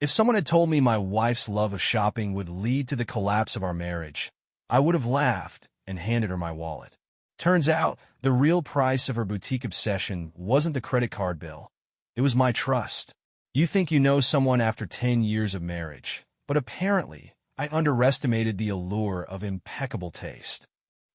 If someone had told me my wife's love of shopping would lead to the collapse of our marriage, I would have laughed and handed her my wallet. Turns out, the real price of her boutique obsession wasn't the credit card bill. It was my trust. You think you know someone after 10 years of marriage, but apparently, I underestimated the allure of impeccable taste.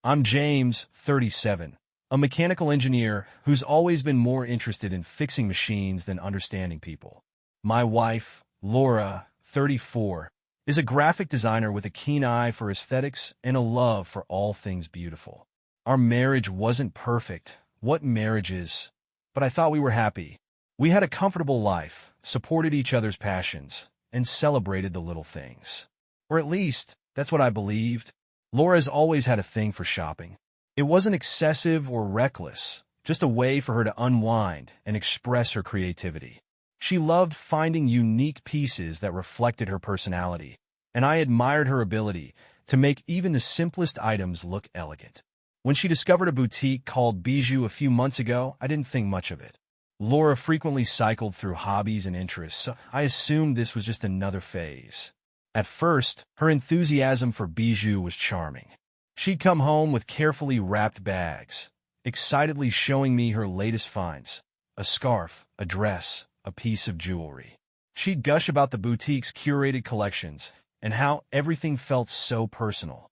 I'm James, 37, a mechanical engineer who's always been more interested in fixing machines than understanding people. My wife, Laura, 34, is a graphic designer with a keen eye for aesthetics and a love for all things beautiful. Our marriage wasn't perfect. What marriage is? But I thought we were happy. We had a comfortable life, supported each other's passions, and celebrated the little things. Or at least, that's what I believed. Laura's always had a thing for shopping. It wasn't excessive or reckless, just a way for her to unwind and express her creativity. She loved finding unique pieces that reflected her personality, and I admired her ability to make even the simplest items look elegant. When she discovered a boutique called Bijou a few months ago, I didn't think much of it. Laura frequently cycled through hobbies and interests, so I assumed this was just another phase. At first, her enthusiasm for Bijou was charming. She'd come home with carefully wrapped bags, excitedly showing me her latest finds, a scarf, a dress, a piece of jewelry. She'd gush about the boutique's curated collections and how everything felt so personal.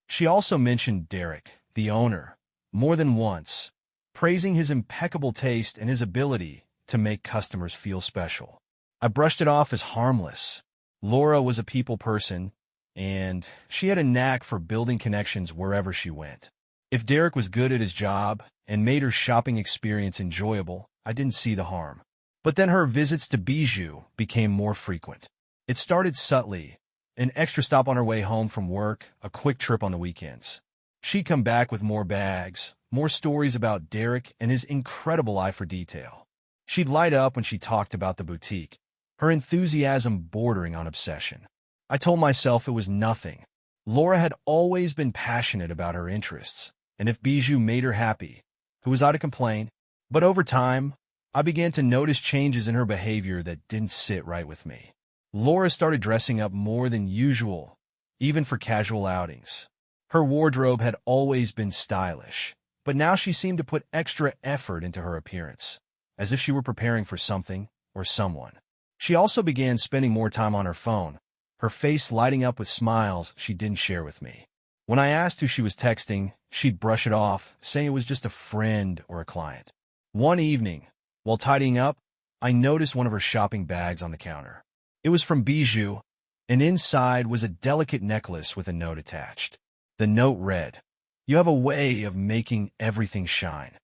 She also mentioned Derek, the owner, more than once, praising his impeccable taste and his ability to make customers feel special. I brushed it off as harmless. Laura was a people person, and she had a knack for building connections wherever she went. If Derek was good at his job and made her shopping experience enjoyable, I didn't see the harm. But then her visits to Bijou became more frequent. It started subtly, an extra stop on her way home from work, a quick trip on the weekends. She'd come back with more bags, more stories about Derek and his incredible eye for detail. She'd light up when she talked about the boutique, her enthusiasm bordering on obsession. I told myself it was nothing. Laura had always been passionate about her interests, and if Bijou made her happy, who was I to complain? But over time, I began to notice changes in her behavior that didn't sit right with me. Laura started dressing up more than usual, even for casual outings. Her wardrobe had always been stylish, but now she seemed to put extra effort into her appearance, as if she were preparing for something or someone. She also began spending more time on her phone, her face lighting up with smiles she didn't share with me. When I asked who she was texting, she'd brush it off, saying it was just a friend or a client. One evening, while tidying up, I noticed one of her shopping bags on the counter. It was from Bijou, and inside was a delicate necklace with a note attached. The note read, "You have a way of making everything shine."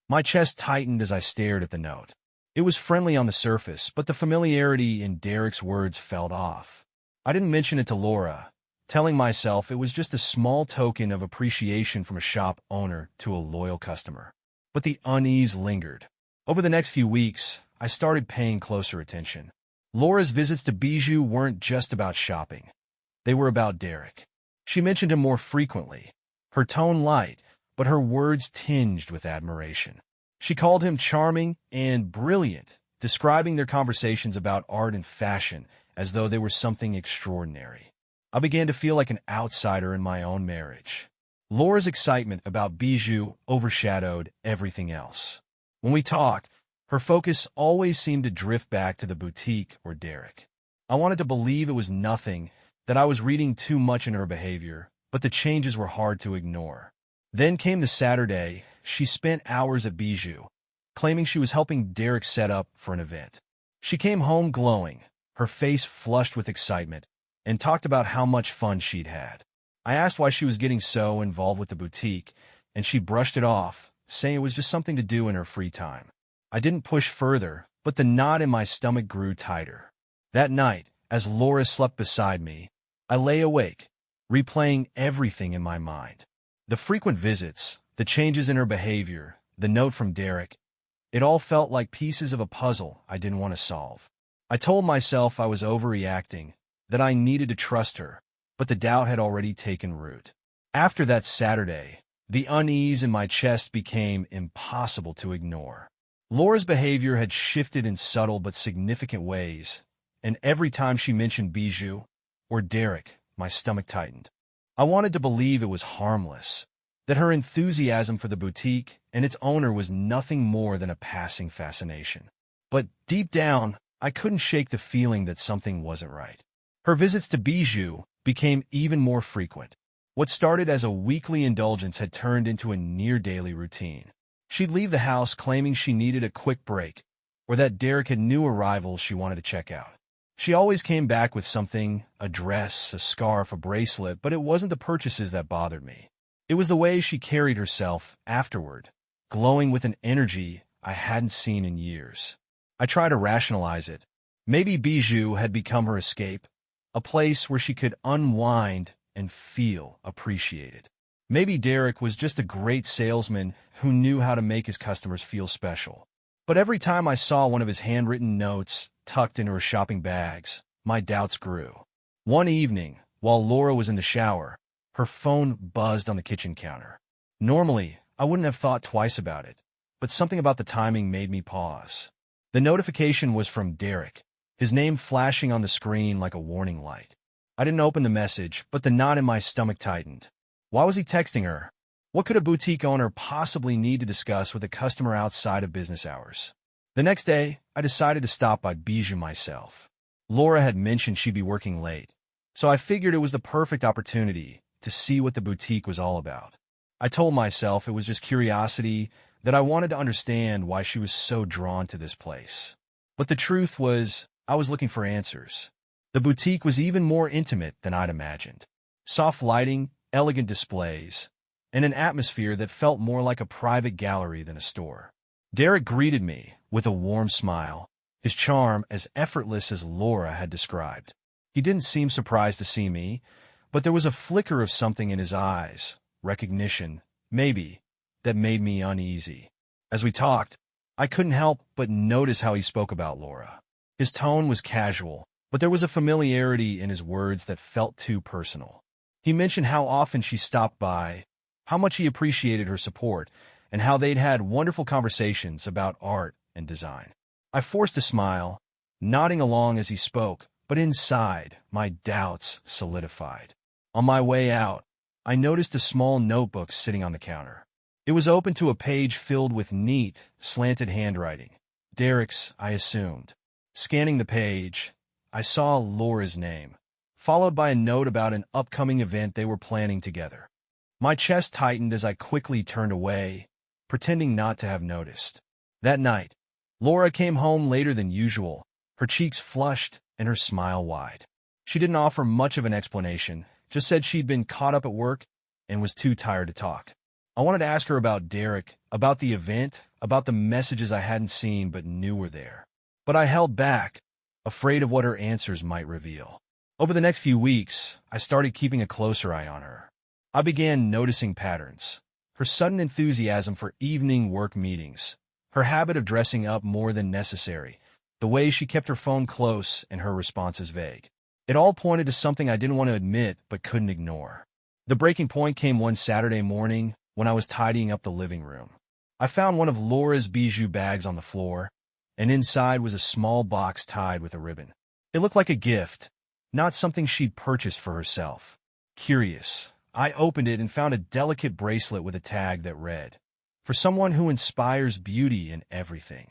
My chest tightened as I stared at the note. It was friendly on the surface, but the familiarity in Derek's words felt off. I didn't mention it to Laura, telling myself it was just a small token of appreciation from a shop owner to a loyal customer. But the unease lingered. Over the next few weeks, I started paying closer attention. Laura's visits to Bijou weren't just about shopping. They were about Derek. She mentioned him more frequently, her tone light, but her words tinged with admiration. She called him charming and brilliant, describing their conversations about art and fashion as though they were something extraordinary. I began to feel like an outsider in my own marriage. Laura's excitement about Bijou overshadowed everything else. When we talked, her focus always seemed to drift back to the boutique or Derek. I wanted to believe it was nothing, that I was reading too much in her behavior, but the changes were hard to ignore. Then came the Saturday. She spent hours at Bijou, claiming she was helping Derek set up for an event. She came home glowing, her face flushed with excitement, and talked about how much fun she'd had. I asked why she was getting so involved with the boutique, and she brushed it off, saying it was just something to do in her free time. I didn't push further, but the knot in my stomach grew tighter. That night, as Laura slept beside me, I lay awake, replaying everything in my mind. The frequent visits, the changes in her behavior, the note from Derek, it all felt like pieces of a puzzle I didn't want to solve. I told myself I was overreacting, that I needed to trust her, but the doubt had already taken root. After that Saturday, the unease in my chest became impossible to ignore. Laura's behavior had shifted in subtle but significant ways, and every time she mentioned Bijou or Derek, my stomach tightened. I wanted to believe it was harmless, that her enthusiasm for the boutique and its owner was nothing more than a passing fascination. But deep down, I couldn't shake the feeling that something wasn't right. Her visits to Bijou became even more frequent. What started as a weekly indulgence had turned into a near-daily routine. She'd leave the house claiming she needed a quick break, or that Derek had new arrivals she wanted to check out. She always came back with something, a dress, a scarf, a bracelet, but it wasn't the purchases that bothered me. It was the way she carried herself afterward, glowing with an energy I hadn't seen in years. I tried to rationalize it. Maybe Bijou had become her escape, a place where she could unwind and feel appreciated. Maybe Derek was just a great salesman who knew how to make his customers feel special. But every time I saw one of his handwritten notes tucked into her shopping bags, my doubts grew. One evening, while Laura was in the shower, her phone buzzed on the kitchen counter. Normally, I wouldn't have thought twice about it, but something about the timing made me pause. The notification was from Derek, his name flashing on the screen like a warning light. I didn't open the message, but the knot in my stomach tightened. Why was he texting her? What could a boutique owner possibly need to discuss with a customer outside of business hours? The next day, I decided to stop by Bijou myself. Laura had mentioned she'd be working late, so I figured it was the perfect opportunity to see what the boutique was all about. I told myself it was just curiosity, that I wanted to understand why she was so drawn to this place. But the truth was, I was looking for answers. The boutique was even more intimate than I'd imagined. Soft lighting, elegant displays, and an atmosphere that felt more like a private gallery than a store. Derek greeted me with a warm smile, his charm as effortless as Laura had described. He didn't seem surprised to see me, but there was a flicker of something in his eyes, recognition, maybe, that made me uneasy. As we talked, I couldn't help but notice how he spoke about Laura. His tone was casual, but there was a familiarity in his words that felt too personal. He mentioned how often she stopped by, how much he appreciated her support, and how they'd had wonderful conversations about art and design. I forced a smile, nodding along as he spoke, but inside, my doubts solidified. On my way out, I noticed a small notebook sitting on the counter. It was open to a page filled with neat, slanted handwriting. Derek's, I assumed. Scanning the page, I saw Laura's name, followed by a note about an upcoming event they were planning together. My chest tightened as I quickly turned away, pretending not to have noticed. That night, Laura came home later than usual, her cheeks flushed and her smile wide. She didn't offer much of an explanation, just said she'd been caught up at work and was too tired to talk. I wanted to ask her about Derek, about the event, about the messages I hadn't seen but knew were there. But I held back, afraid of what her answers might reveal. Over the next few weeks, I started keeping a closer eye on her. I began noticing patterns. Her sudden enthusiasm for evening work meetings, her habit of dressing up more than necessary, the way she kept her phone close and her responses vague. It all pointed to something I didn't want to admit but couldn't ignore. The breaking point came one Saturday morning when I was tidying up the living room. I found one of Laura's bijou bags on the floor, and inside was a small box tied with a ribbon. It looked like a gift, not something she'd purchased for herself. Curious, I opened it and found a delicate bracelet with a tag that read, "For someone who inspires beauty in everything."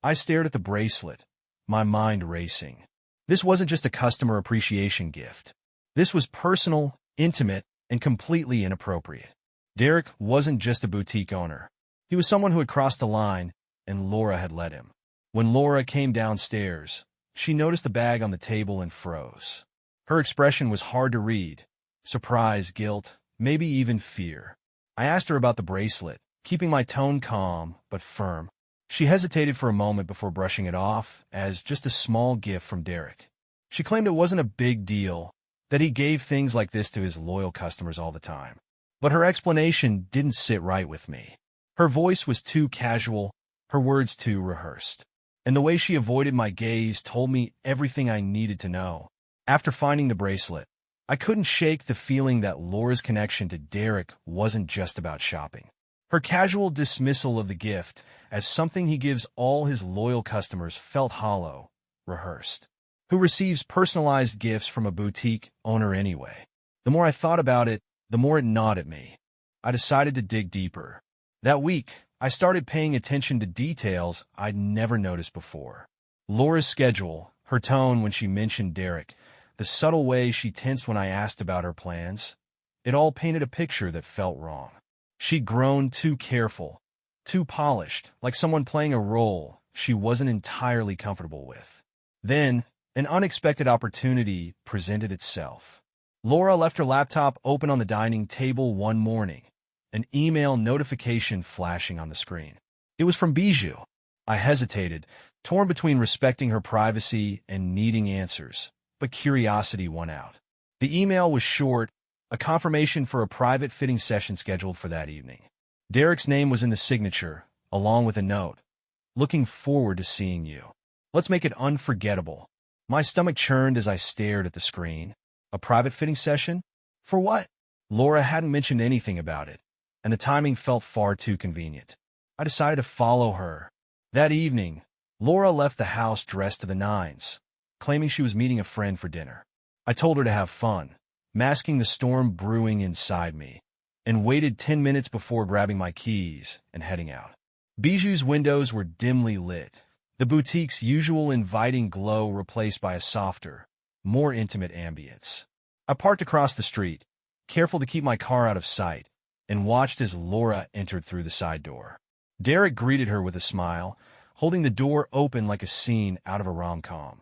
I stared at the bracelet, my mind racing. This wasn't just a customer appreciation gift. This was personal, intimate, and completely inappropriate. Derek wasn't just a boutique owner. He was someone who had crossed the line, and Laura had let him. When Laura came downstairs, she noticed the bag on the table and froze. Her expression was hard to read. Surprise, guilt, maybe even fear. I asked her about the bracelet, keeping my tone calm but firm. She hesitated for a moment before brushing it off as just a small gift from Derek. She claimed it wasn't a big deal, that he gave things like this to his loyal customers all the time. But her explanation didn't sit right with me. Her voice was too casual, her words too rehearsed. And the way she avoided my gaze told me everything I needed to know. After finding the bracelet, I couldn't shake the feeling that Laura's connection to Derek wasn't just about shopping. Her casual dismissal of the gift as something he gives all his loyal customers felt hollow, rehearsed. Who receives personalized gifts from a boutique owner anyway? The more I thought about it, the more it gnawed at me. I decided to dig deeper. That week, I started paying attention to details I'd never noticed before. Laura's schedule, her tone when she mentioned Derek, the subtle way she tensed when I asked about her plans, it all painted a picture that felt wrong. She'd grown too careful, too polished, like someone playing a role she wasn't entirely comfortable with. Then, an unexpected opportunity presented itself. Laura left her laptop open on the dining table one morning, an email notification flashing on the screen. It was from Bijou. I hesitated, torn between respecting her privacy and needing answers, but curiosity won out. The email was short, a confirmation for a private fitting session scheduled for that evening. Derek's name was in the signature, along with a note. Looking forward to seeing you. Let's make it unforgettable. My stomach churned as I stared at the screen. A private fitting session? For what? Laura hadn't mentioned anything about it, and the timing felt far too convenient. I decided to follow her. That evening, Laura left the house dressed to the nines, claiming she was meeting a friend for dinner. I told her to have fun, masking the storm brewing inside me, and waited 10 minutes before grabbing my keys and heading out. Bijou's windows were dimly lit, the boutique's usual inviting glow replaced by a softer, more intimate ambience. I parked across the street, careful to keep my car out of sight, and watched as Laura entered through the side door. Derek greeted her with a smile, holding the door open like a scene out of a rom-com.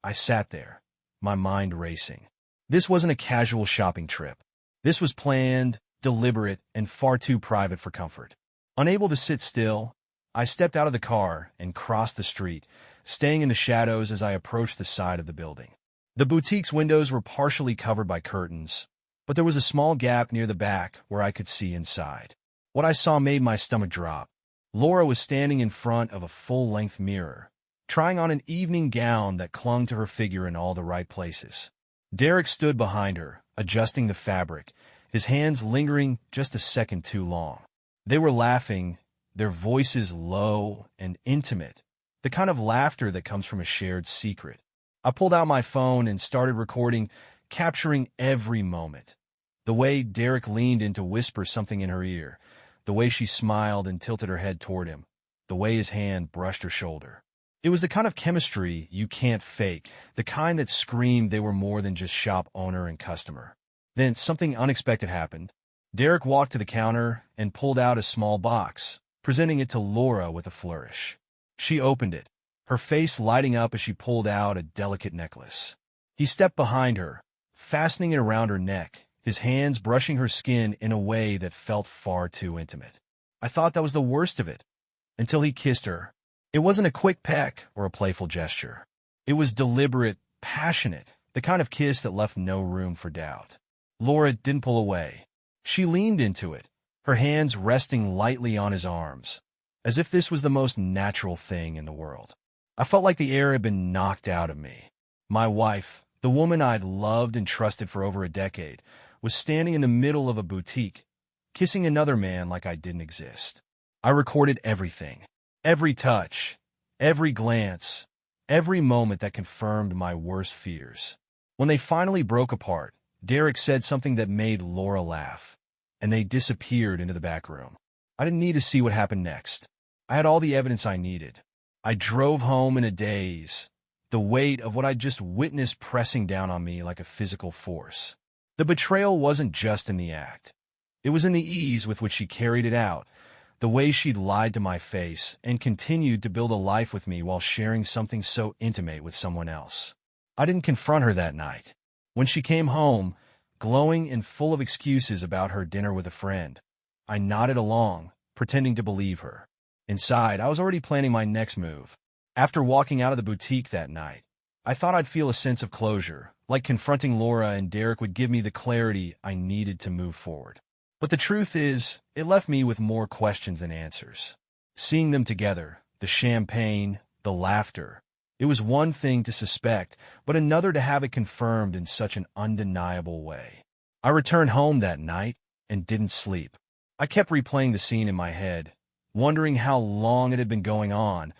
I sat there, my mind racing. This wasn't a casual shopping trip. This was planned, deliberate, and far too private for comfort. Unable to sit still, I stepped out of the car and crossed the street, staying in the shadows as I approached the side of the building. The boutique's windows were partially covered by curtains, but there was a small gap near the back where I could see inside. What I saw made my stomach drop. Laura was standing in front of a full-length mirror, trying on an evening gown that clung to her figure in all the right places. Derek stood behind her, adjusting the fabric, his hands lingering just a second too long. They were laughing, their voices low and intimate, the kind of laughter that comes from a shared secret. I pulled out my phone and started recording, capturing every moment. The way Derek leaned in to whisper something in her ear, the way she smiled and tilted her head toward him, the way his hand brushed her shoulder. It was the kind of chemistry you can't fake, the kind that screamed they were more than just shop owner and customer. Then something unexpected happened. Derek walked to the counter and pulled out a small box, presenting it to Laura with a flourish. She opened it, her face lighting up as she pulled out a delicate necklace. He stepped behind her, fastening it around her neck, his hands brushing her skin in a way that felt far too intimate. I thought that was the worst of it, until he kissed her. It wasn't a quick peck or a playful gesture. It was deliberate, passionate, the kind of kiss that left no room for doubt. Laura didn't pull away. She leaned into it, her hands resting lightly on his arms, as if this was the most natural thing in the world. I felt like the air had been knocked out of me. My wife, the woman I'd loved and trusted for over a decade, was standing in the middle of a boutique, kissing another man like I didn't exist. I recorded everything, every touch, every glance, every moment that confirmed my worst fears. When they finally broke apart, Derek said something that made Laura laugh, and they disappeared into the back room. I didn't need to see what happened next. I had all the evidence I needed. I drove home in a daze, the weight of what I'd just witnessed pressing down on me like a physical force. The betrayal wasn't just in the act. It was in the ease with which she carried it out, the way she'd lied to my face and continued to build a life with me while sharing something so intimate with someone else. I didn't confront her that night. When she came home, glowing and full of excuses about her dinner with a friend, I nodded along, pretending to believe her. Inside, I was already planning my next move. After walking out of the boutique that night, I thought I'd feel a sense of closure, like confronting Laura and Derek would give me the clarity I needed to move forward. But the truth is, it left me with more questions than answers. Seeing them together, the champagne, the laughter, it was one thing to suspect, but another to have it confirmed in such an undeniable way. I returned home that night and didn't sleep. I kept replaying the scene in my head, wondering how long it had been going on,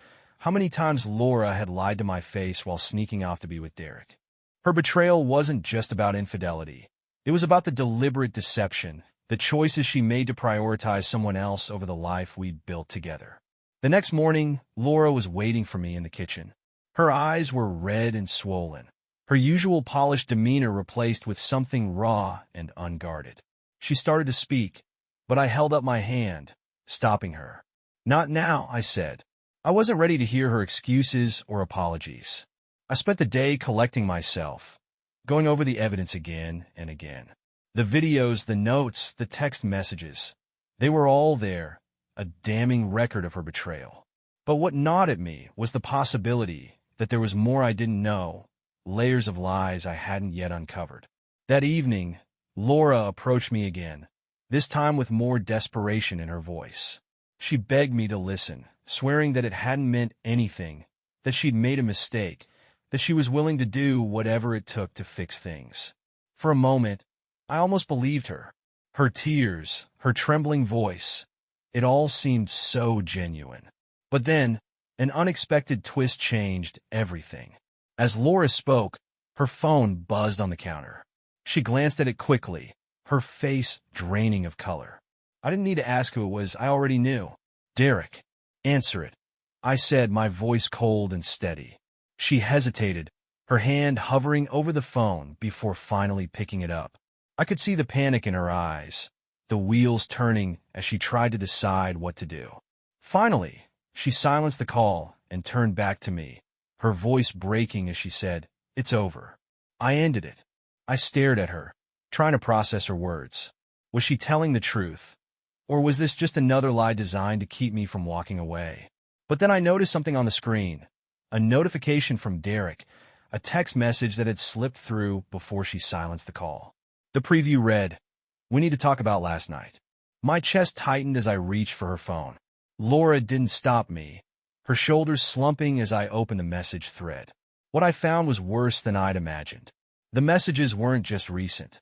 how many times Laura had lied to my face while sneaking off to be with Derek. Her betrayal wasn't just about infidelity. It was about the deliberate deception, the choices she made to prioritize someone else over the life we'd built together. The next morning, Laura was waiting for me in the kitchen. Her eyes were red and swollen, her usual polished demeanor replaced with something raw and unguarded. She started to speak, but I held up my hand, stopping her. "Not now," I said. I wasn't ready to hear her excuses or apologies. I spent the day collecting myself, going over the evidence again and again. The videos, the notes, the text messages, they were all there, a damning record of her betrayal. But what gnawed at me was the possibility that there was more I didn't know, layers of lies I hadn't yet uncovered. That evening, Laura approached me again, this time with more desperation in her voice. She begged me to listen, swearing that it hadn't meant anything, that she'd made a mistake, that she was willing to do whatever it took to fix things. For a moment, I almost believed her. Her tears, her trembling voice, it all seemed so genuine. But then, an unexpected twist changed everything. As Laura spoke, her phone buzzed on the counter. She glanced at it quickly, her face draining of color. I didn't need to ask who it was, I already knew. "Derek, answer it," I said, my voice cold and steady. She hesitated, her hand hovering over the phone before finally picking it up. I could see the panic in her eyes, the wheels turning as she tried to decide what to do. Finally, she silenced the call and turned back to me, her voice breaking as she said, "It's over." I ended it. I stared at her, trying to process her words. Was she telling the truth? Or was this just another lie designed to keep me from walking away? But then I noticed something on the screen, a notification from Derek, a text message that had slipped through before she silenced the call. The preview read, "We need to talk about last night." My chest tightened as I reached for her phone. Laura didn't stop me, her shoulders slumping as I opened the message thread. What I found was worse than I'd imagined. The messages weren't just recent.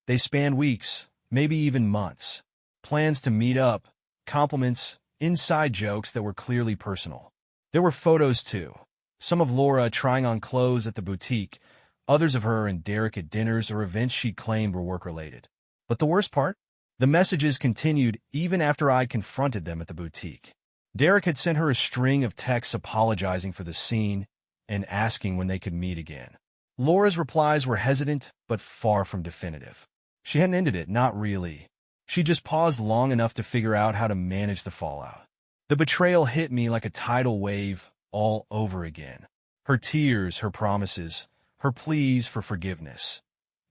They spanned weeks, maybe even months. Plans to meet up, compliments, inside jokes that were clearly personal. There were photos, too. Some of Laura trying on clothes at the boutique, others of her and Derek at dinners or events she claimed were work-related. But the worst part? The messages continued even after I confronted them at the boutique. Derek had sent her a string of texts apologizing for the scene and asking when they could meet again. Laura's replies were hesitant but far from definitive. She hadn't ended it, not really. She just paused long enough to figure out how to manage the fallout. The betrayal hit me like a tidal wave all over again. Her tears, her promises, her pleas for forgiveness.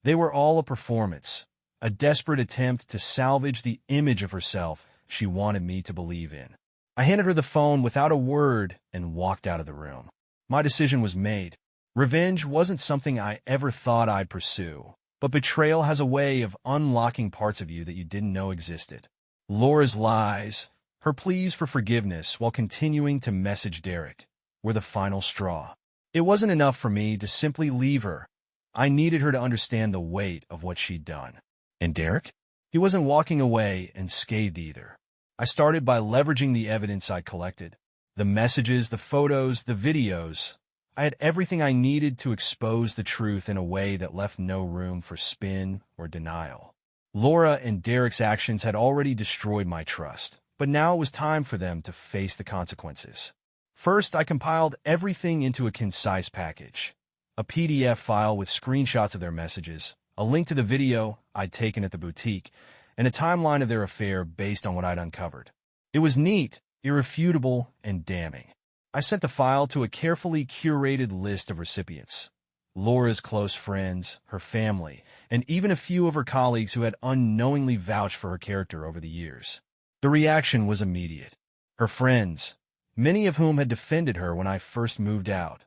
They were all a performance, a desperate attempt to salvage the image of herself she wanted me to believe in. I handed her the phone without a word and walked out of the room. My decision was made. Revenge wasn't something I ever thought I'd pursue, but betrayal has a way of unlocking parts of you that you didn't know existed. Laura's lies, her pleas for forgiveness while continuing to message Derek, were the final straw. It wasn't enough for me to simply leave her. I needed her to understand the weight of what she'd done. And Derek? He wasn't walking away unscathed either. I started by leveraging the evidence I'd collected. The messages, the photos, the videos. I had everything I needed to expose the truth in a way that left no room for spin or denial. Laura and Derek's actions had already destroyed my trust, but now it was time for them to face the consequences. First, I compiled everything into a concise package. A PDF file with screenshots of their messages, a link to the video I'd taken at the boutique, and a timeline of their affair based on what I'd uncovered. It was neat, irrefutable, and damning. I sent the file to a carefully curated list of recipients. Laura's close friends, her family, and even a few of her colleagues who had unknowingly vouched for her character over the years. The reaction was immediate. Her friends, many of whom had defended her when I first moved out,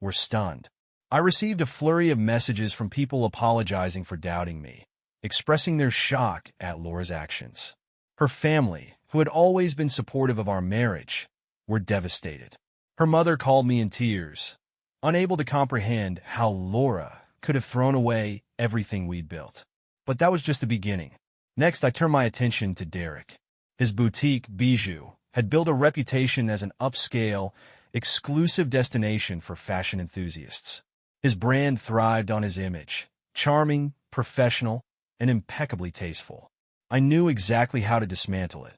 were stunned. I received a flurry of messages from people apologizing for doubting me, expressing their shock at Laura's actions. Her family, who had always been supportive of our marriage, were devastated. Her mother called me in tears, unable to comprehend how Laura could have thrown away everything we'd built. But that was just the beginning. Next, I turned my attention to Derek. His boutique, Bijou, had built a reputation as an upscale exclusive destination for fashion enthusiasts. His brand thrived on his image, charming, professional, and impeccably tasteful. I knew exactly how to dismantle it.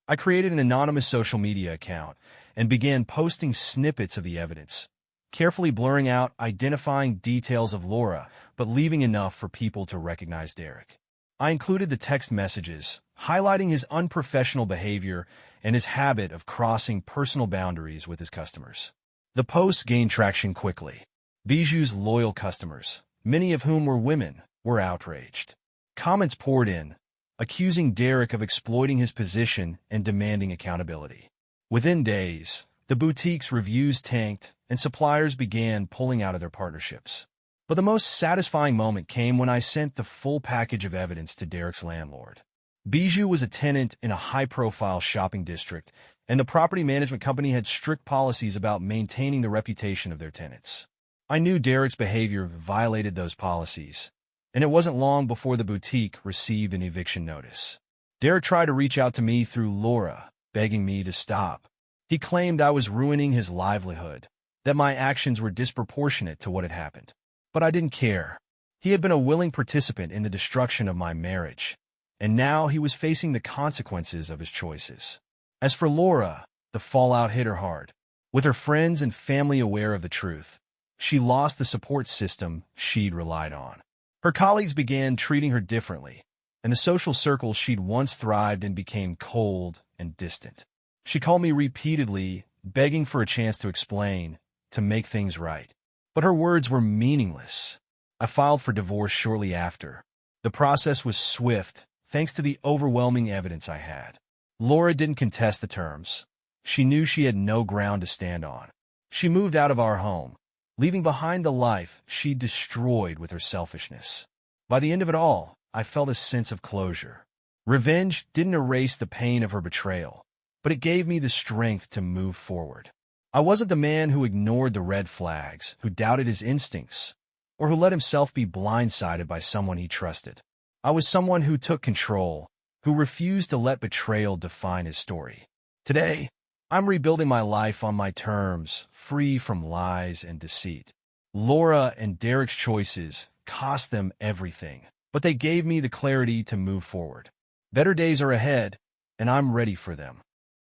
I created an anonymous social media account and began posting snippets of the evidence, carefully blurring out identifying details of Laura, but leaving enough for people to recognize Derek. I included the text messages, highlighting his unprofessional behavior and his habit of crossing personal boundaries with his customers. The posts gained traction quickly. Bijou's loyal customers, many of whom were women, were outraged. Comments poured in, accusing Derek of exploiting his position and demanding accountability. Within days, the boutique's reviews tanked and suppliers began pulling out of their partnerships. But the most satisfying moment came when I sent the full package of evidence to Derek's landlord. Bijou was a tenant in a high-profile shopping district, and the property management company had strict policies about maintaining the reputation of their tenants. I knew Derek's behavior violated those policies, and it wasn't long before the boutique received an eviction notice. Derek tried to reach out to me through Laura, begging me to stop. He claimed I was ruining his livelihood, that my actions were disproportionate to what had happened. But I didn't care. He had been a willing participant in the destruction of my marriage, and now he was facing the consequences of his choices. As for Laura, the fallout hit her hard. With her friends and family aware of the truth, she lost the support system she'd relied on. Her colleagues began treating her differently, and the social circles she'd once thrived in became cold and distant. She called me repeatedly, begging for a chance to explain, to make things right. But her words were meaningless. I filed for divorce shortly after. The process was swift, thanks to the overwhelming evidence I had. Laura didn't contest the terms. She knew she had no ground to stand on. She moved out of our home, leaving behind the life she'd destroyed with her selfishness. By the end of it all, I felt a sense of closure. Revenge didn't erase the pain of her betrayal, but it gave me the strength to move forward. I wasn't the man who ignored the red flags, who doubted his instincts, or who let himself be blindsided by someone he trusted. I was someone who took control, who refused to let betrayal define his story. Today, I'm rebuilding my life on my terms, free from lies and deceit. Laura and Derek's choices cost them everything, but they gave me the clarity to move forward. Better days are ahead, and I'm ready for them.